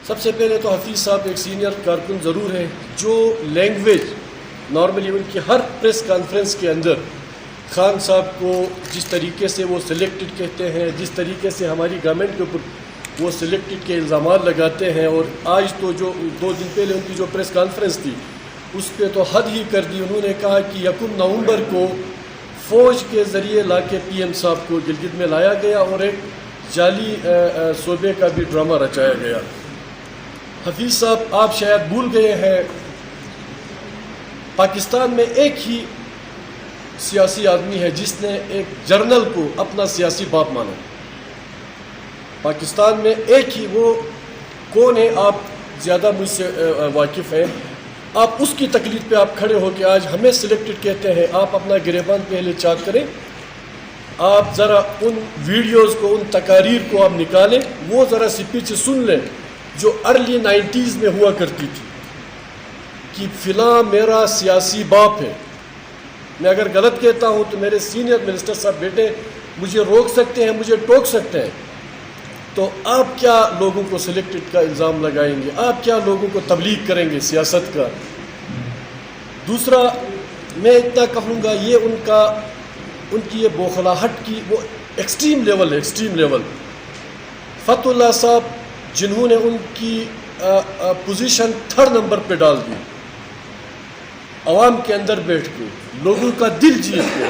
سب سے پہلے تو حفیظ صاحب ایک سینئر کارکن ضرور ہیں جو لینگویج نارملی ان کی ہر پریس کانفرنس کے اندر خان صاحب کو جس طریقے سے وہ سلیکٹڈ کہتے ہیں، جس طریقے سے ہماری گورنمنٹ کے اوپر وہ سلیکٹڈ کے الزامات لگاتے ہیں، اور آج تو جو 2 دن پہلے ان کی جو پریس کانفرنس تھی اس پہ تو حد ہی کر دی۔ انہوں نے کہا کہ 1 نومبر کو فوج کے ذریعے لا کے پی ایم صاحب کو گلگت میں لایا گیا اور ایک جعلی صوبے کا بھی ڈرامہ رچایا گیا۔ حفیظ صاحب آپ شاید بھول گئے ہیں، پاکستان میں ایک ہی سیاسی آدمی ہے جس نے ایک جرنل کو اپنا سیاسی باپ مانا۔ پاکستان میں ایک ہی، وہ کون ہے آپ زیادہ مجھ سے واقف ہیں، آپ اس کی تقلید پہ آپ کھڑے ہو کے آج ہمیں سلیکٹڈ کہتے ہیں۔ آپ اپنا گریبان پہلے چاک کریں، آپ ذرا ان ویڈیوز کو، ان تقاریر کو آپ نکالیں، وہ ذرا سپیچ سن لیں جو ارلی 90s میں ہوا کرتی تھی کہ فلاں میرا سیاسی باپ ہے۔ میں اگر غلط کہتا ہوں تو میرے سینئر منسٹر صاحب بیٹے مجھے روک سکتے ہیں، مجھے ٹوک سکتے ہیں۔ تو آپ کیا لوگوں کو سلیکٹڈ کا الزام لگائیں گے؟ آپ کیا لوگوں کو تبلیغ کریں گے سیاست کا؟ دوسرا میں اتنا کہوں گا، یہ ان کی یہ بوخلاہٹ کی وہ ایکسٹریم لیول ہے، ایکسٹریم لیول۔ فتح اللہ صاحب جنہوں نے ان کی پوزیشن 3rd نمبر پہ ڈال دی، عوام کے اندر بیٹھ کے لوگوں کا دل جیت کے،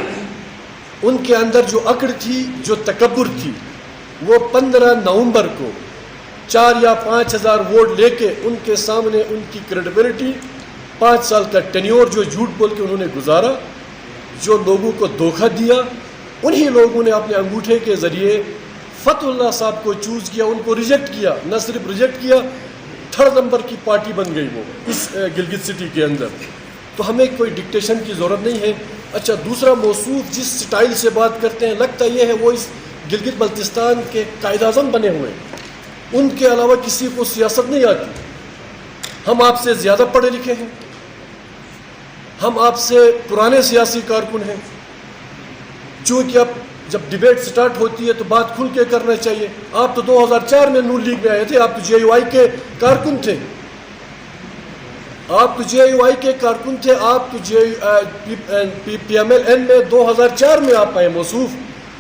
ان کے اندر جو اکڑ تھی، جو تکبر تھی، وہ 15 نومبر کو 4 یا 5 ہزار ووٹ لے کے ان کے سامنے ان کی کریڈیبلٹی، 5 سال کا ٹینیور جو جھوٹ بول کے انہوں نے گزارا، جو لوگوں کو دھوکہ دیا، انہی لوگوں نے اپنے انگوٹھے کے ذریعے فتح اللہ صاحب کو چوز کیا، ان کو ریجیکٹ کیا۔ نہ صرف ریجیکٹ کیا، 3rd نمبر کی پارٹی بن گئی وہ اس گلگت سٹی کے اندر۔ تو ہمیں کوئی ڈکٹیشن کی ضرورت نہیں ہے۔ اچھا، دوسرا موصوف جس سٹائل سے بات کرتے ہیں، لگتا یہ ہے وہ اس گلگت بلتستان کے قائد اعظم بنے ہوئے، ان کے علاوہ کسی کو سیاست نہیں آتی۔ ہم آپ سے زیادہ پڑھے لکھے ہیں، ہم آپ سے پرانے سیاسی کارکن ہیں، چونکہ اب جب ڈیبیٹ سٹارٹ ہوتی ہے تو بات کھل کے کرنا چاہیے۔ آپ تو 2004 میں نون لیگ میں آئے تھے، آپ تو جے یو آئی کے کارکن تھے، آپ تو جے یو آئی کے کارکن تھے، آپ تو پی ایم ایل این میں 2004 میں آپ آئے موصوف۔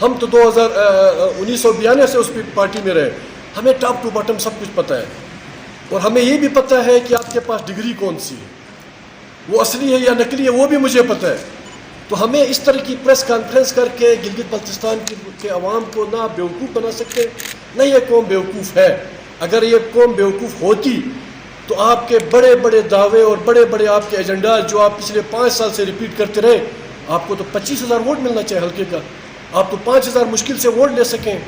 ہم تو 1992 سے اس پارٹی میں رہے، ہمیں ٹاپ ٹو باٹم سب کچھ پتہ ہے، اور ہمیں یہ بھی پتہ ہے کہ آپ کے پاس ڈگری کون سی ہے، وہ اصلی ہے یا نقلی ہے وہ بھی مجھے پتہ ہے۔ تو ہمیں اس طرح کی پریس کانفرنس کر کے گلگت بلتستان کے عوام کو نہ آپ بیوقوف بنا سکتے، نہ یہ قوم بیوقوف ہے۔ اگر یہ قوم بیوقوف ہوتی تو آپ کے بڑے بڑے دعوے اور بڑے بڑے آپ کے ایجنڈا جو آپ پچھلے 5 سال سے ریپیٹ کرتے رہے، آپ کو تو 25,000 ووٹ ملنا چاہیے حلقے کا، آپ تو 5,000 مشکل سے ووٹ لے سکیں۔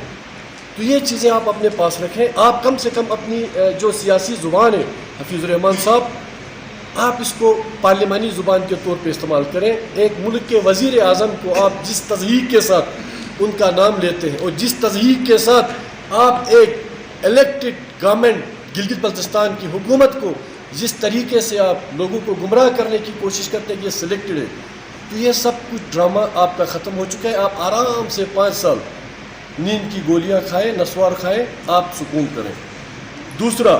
تو یہ چیزیں آپ اپنے پاس رکھیں۔ آپ کم سے کم اپنی جو سیاسی زبان ہے حفیظ الرحمان صاحب، آپ اس کو پارلیمانی زبان کے طور پہ استعمال کریں۔ ایک ملک کے وزیر اعظم کو آپ جس تضحیق کے ساتھ ان کا نام لیتے ہیں، اور جس تضحیق کے ساتھ آپ ایک الیکٹڈ گورنمنٹ گلگت بلتستان کی حکومت کو جس طریقے سے آپ لوگوں کو گمراہ کرنے کی کوشش کرتے ہیں کہ یہ سلیکٹڈ ہے، تو یہ سب کچھ ڈرامہ آپ کا ختم ہو چکا ہے۔ آپ آرام سے 5 سال نیند کی گولیاں کھائیں، نسوار کھائیں، آپ سکون کریں۔ دوسرا،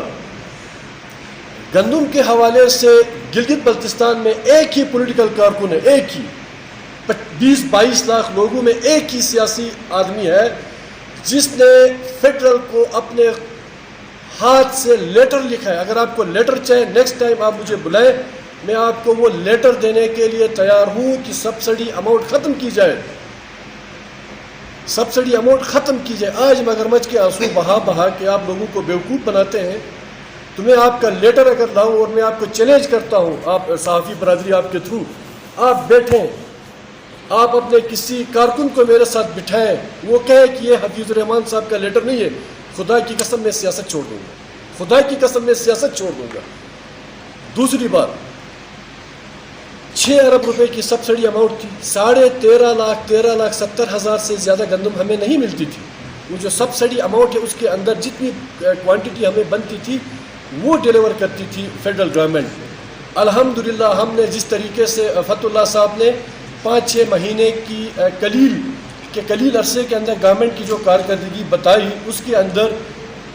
گندم کے حوالے سے گلگت بلتستان میں ایک ہی پولیٹیکل کارکن ہے، ایک ہی 20-22 لاکھ لوگوں میں ایک ہی سیاسی آدمی ہے جس نے فیڈرل کو اپنے ہاتھ سے لیٹر لکھا ہے۔ اگر آپ کو لیٹر چاہے، نیکسٹ ٹائم آپ مجھے بلائیں، میں آپ کو وہ لیٹر دینے کے لیے تیار ہوں کہ سبسڈی اماؤنٹ ختم کی جائے، سبسڈی اماؤنٹ ختم کی جائے۔ آج مگرمچھ کے آنسو بہا بہا کے آپ لوگوں کو بیوقوف بناتے ہیں، تو میں آپ کا لیٹر اگر لاؤں اور میں آپ کو چیلنج کرتا ہوں، آپ صحافی برادری آپ کے تھرو، آپ بیٹھیں، آپ اپنے کسی کارکن کو میرے ساتھ بٹھائیں، وہ کہے کہ یہ حفیظ الرحمان صاحب کا لیٹر نہیں ہے، خدا کی قسم میں سیاست چھوڑ دوں گا، خدا کی قسم میں سیاست چھوڑ دوں گا۔ دوسری بات، 6 ارب روپے کی سبسڈی اماؤنٹ تھی، 13,70,000 سے زیادہ گندم ہمیں نہیں ملتی تھی۔ وہ جو سبسڈی اماؤنٹ ہے اس کے اندر جتنی کوانٹٹی ہمیں بنتی تھی وہ ڈیلیور کرتی تھی فیڈرل گورنمنٹ۔ الحمدللہ ہم نے جس طریقے سے فتح اللہ صاحب نے 5-6 مہینے کی قلیل عرصے کے اندر گورنمنٹ کی جو کارکردگی بتائی، اس کے اندر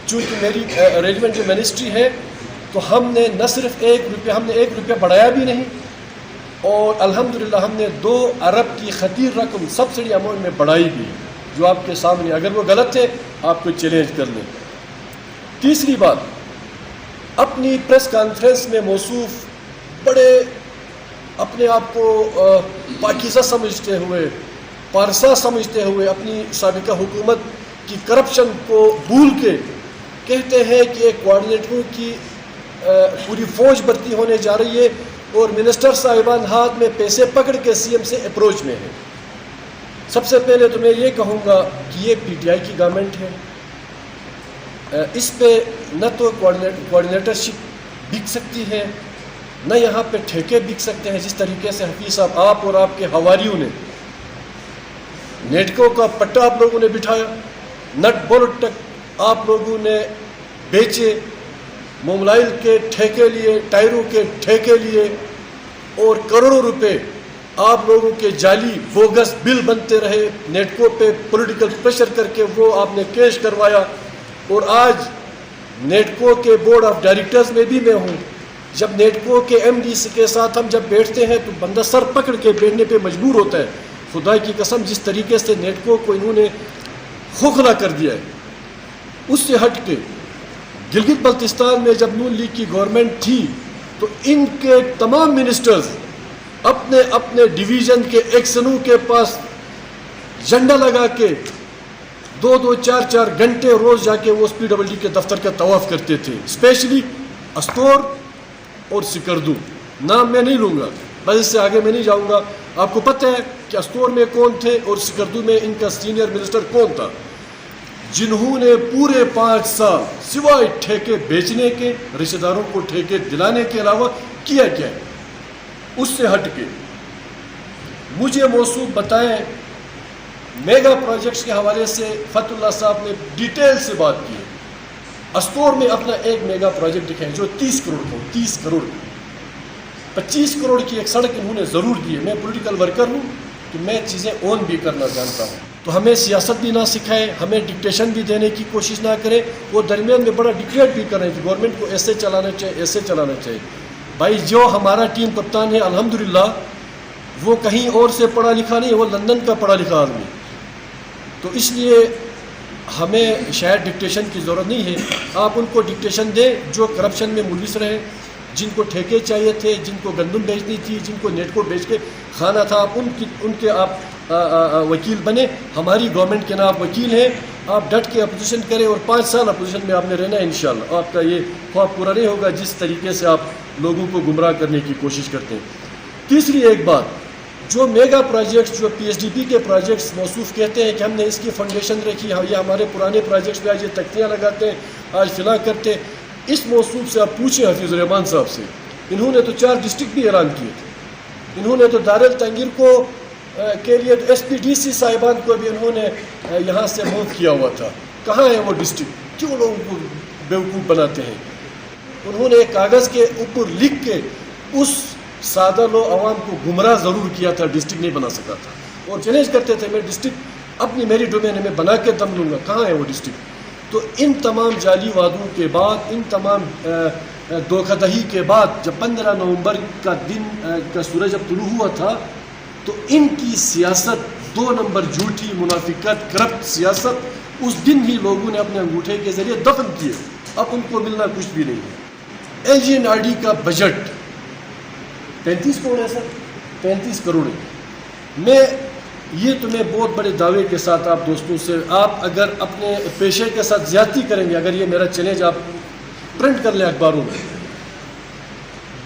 چونکہ میری ریلیونٹ جو منسٹری ہے تو ہم نے نہ صرف 1 روپیہ، ہم نے 1 روپیہ بڑھایا بھی نہیں، اور الحمدللہ ہم نے 2 ارب کی خطیر رقم سبسڈی اماؤنٹ میں بڑھائی بھی، جو آپ کے سامنے، اگر وہ غلط ہے آپ کو چیلنج کر لیں۔ تیسری بات، اپنی پریس کانفرنس میں موصوف بڑے اپنے آپ کو پاکیزہ سمجھتے ہوئے، پارسا سمجھتے ہوئے، اپنی سابقہ حکومت کی کرپشن کو بھول کے کہتے ہیں کہ ایک کوآرڈینیٹروں کی پوری فوج بھرتی ہونے جا رہی ہے، اور منسٹر صاحبان ہاتھ میں پیسے پکڑ کے سی ایم سے اپروچ میں ہیں۔ سب سے پہلے تو میں یہ کہوں گا کہ یہ پی ٹی آئی کی گورنمنٹ ہے، اس پہ نہ تو کوآرڈینیٹرشپ بک سکتی ہے، نہ یہاں پہ ٹھیکے بک سکتے ہیں، جس طریقے سے حفیظ صاحب آپ اور آپ کے حواریوں نے نیٹکو کا پٹا آپ لوگوں نے بٹھایا، نٹ بولٹ تک آپ لوگوں نے بیچے، موبائل کے ٹھیکے لیے، ٹائروں کے ٹھیکے لیے، اور کروڑوں روپے آپ لوگوں کے جعلی بوگس بل بنتے رہے، نیٹکو پہ پولیٹیکل پریشر کر کے وہ آپ نے کیش کروایا، اور آج نیٹکو کے بورڈ آف ڈائریکٹرز میں بھی میں ہوں۔ جب نیٹکو کے ایم ڈی کے ساتھ ہم جب بیٹھتے ہیں تو بندہ سر پکڑ کے بیٹھنے پہ مجبور ہوتا ہے۔ خدا کی قسم، جس طریقے سے نیٹکو کو انہوں نے کھوکھلا کر دیا ہے، اس سے ہٹ کے گلگت بلتستان میں جب نون لیگ کی گورنمنٹ تھی تو ان کے تمام منسٹرز اپنے اپنے ڈویژن کے ایکسنوں کے پاس جھنڈا لگا کے 2-2 4-4 گھنٹے روز جا کے وہ پی ڈبل ڈی کے دفتر کا طواف کرتے تھے، اسپیشلی استور اور سکردو۔ نام میں نہیں لوں گا، بس اس سے آگے میں نہیں جاؤں گا۔ آپ کو پتہ ہے کہ استور میں کون تھے اور سکردو میں ان کا سینئر منسٹر کون تھا، جنہوں نے پورے 5 سال سوائے ٹھیکے بیچنے کے، رشتہ داروں کو ٹھیکے دلانے کے علاوہ کیا کیا ہے۔ اس سے ہٹ کے مجھے موصوف بتائیں، میگا پروجیکٹس کے حوالے سے فتح اللہ صاحب نے ڈیٹیل سے بات کی ہے۔ استور میں اپنا ایک میگا پروجیکٹ دکھائیں جو 30 کروڑ کا، 30 کروڑ کا، 25 کروڑ کی ایک سڑک انہوں نے ضرور دی ہے۔ میں پولیٹیکل ورکر ہوں تو میں چیزیں اون بھی کرنا جانتا ہوں، تو ہمیں سیاست بھی نہ سکھائے، ہمیں ڈکٹیشن بھی دینے کی کوشش نہ کرے، وہ درمیان میں بڑا ڈکلیئر بھی کریں کہ گورنمنٹ کو ایسے چلانا چاہیے، ایسے چلانا چاہیے۔ بھائی جو ہمارا ٹیم کپتان ہے الحمدللہ وہ کہیں اور سے پڑھا لکھا نہیں، وہ لندن کا پڑھا لکھا آدمی، تو اس لیے ہمیں شاید ڈکٹیشن کی ضرورت نہیں ہے۔ آپ ان کو ڈکٹیشن دیں جو کرپشن میں ملوث رہے، جن کو ٹھیکے چاہیے تھے، جن کو گندم بیچنی تھی، جن کو نیٹ کو بیچ کے کھانا تھا، آپ ان کے آپ وکیل بنے۔ ہماری گورنمنٹ کے نا آپ وکیل ہیں، آپ ڈٹ کے اپوزیشن کریں، اور 5 سال اپوزیشن میں آپ نے رہنا ہے انشاءاللہ۔ آپ کا یہ خواب پورا نہیں ہوگا جس طریقے سے آپ لوگوں کو گمراہ کرنے کی کوشش کرتے ہیں۔ تیسری ایک بات، جو میگا پروجیکٹس، جو پی ایس ڈی پی کے پروجیکٹس موصوف کہتے ہیں کہ ہم نے اس کی فنڈیشن رکھی، یہ ہمارے پرانے پروجیکٹس پہ آج یہ تختیاں لگاتے ہیں، آج فلاں کرتے ہیں، اس موصوف سے آپ پوچھیں حفیظ الرحمان صاحب سے، انہوں نے تو 4 ڈسٹرکٹ بھی اعلان کیے تھے، انہوں نے تو دارالتنگیر کو کے لیے ایس پی ڈی سی صاحبان کو بھی انہوں نے یہاں سے موو کیا ہوا تھا۔ کہاں ہے وہ ڈسٹرکٹ؟ کیوں لوگوں کو بیوقوف بناتے ہیں؟ انہوں نے ایک کاغذ کے اوپر لکھ کے اس سادہ لو عوام کو گمراہ ضرور کیا تھا، ڈسٹرکٹ نہیں بنا سکا تھا، اور چیلنج کرتے تھے میں ڈسٹرکٹ اپنی میری ڈومین میں بنا کے دم لوں گا۔ کہاں ہے وہ ڈسٹرکٹ؟ تو ان تمام جعلی وعدوں کے بعد، ان تمام دھوکہ دہی کے بعد، جب 15 نومبر کا دن کا سورج جب طلوع ہوا تھا تو ان کی سیاست 2 نمبر جھوٹی منافقت کرپٹ سیاست اس دن ہی لوگوں نے اپنے انگوٹھے کے ذریعے دفن کیے۔ اب ان کو ملنا کچھ بھی نہیں ہے۔ L G N R D کا بجٹ 35 کروڑ ہے سر، 35 کروڑ ہے۔ میں یہ تمہیں بہت بڑے دعوے کے ساتھ آپ دوستوں سے، آپ اگر اپنے پیشے کے ساتھ زیادتی کریں گے، اگر یہ میرا چیلنج آپ پرنٹ کر لیں اخباروں میں،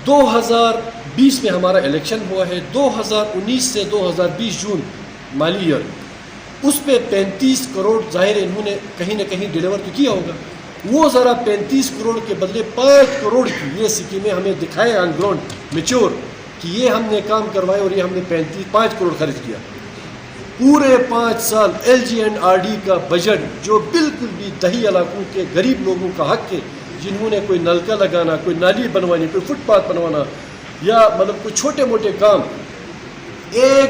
2020 میں ہمارا الیکشن ہوا ہے، 2019 سے 2020 جون مالی ایئر، اس پہ 35 کروڑ ظاہر انہوں نے کہیں نہ کہیں ڈیلیور تو کیا ہوگا۔ وہ ذرا 35 کروڑ کے بدلے 5 کروڑ کی یہ اسکیمیں ہمیں دکھائے آن گراؤنڈ میچور کہ یہ ہم نے کام کروائے اور یہ ہم نے 5 کروڑ خرچ کیا۔ پورے 5 سال L G and R D کا بجٹ جو بالکل بھی دیہی علاقوں کے غریب لوگوں کا حق ہے، جنہوں نے کوئی نلکا لگانا، کوئی نالی بنوانی، کوئی فٹ پاتھ بنوانا، یا مطلب کوئی چھوٹے موٹے کام، ایک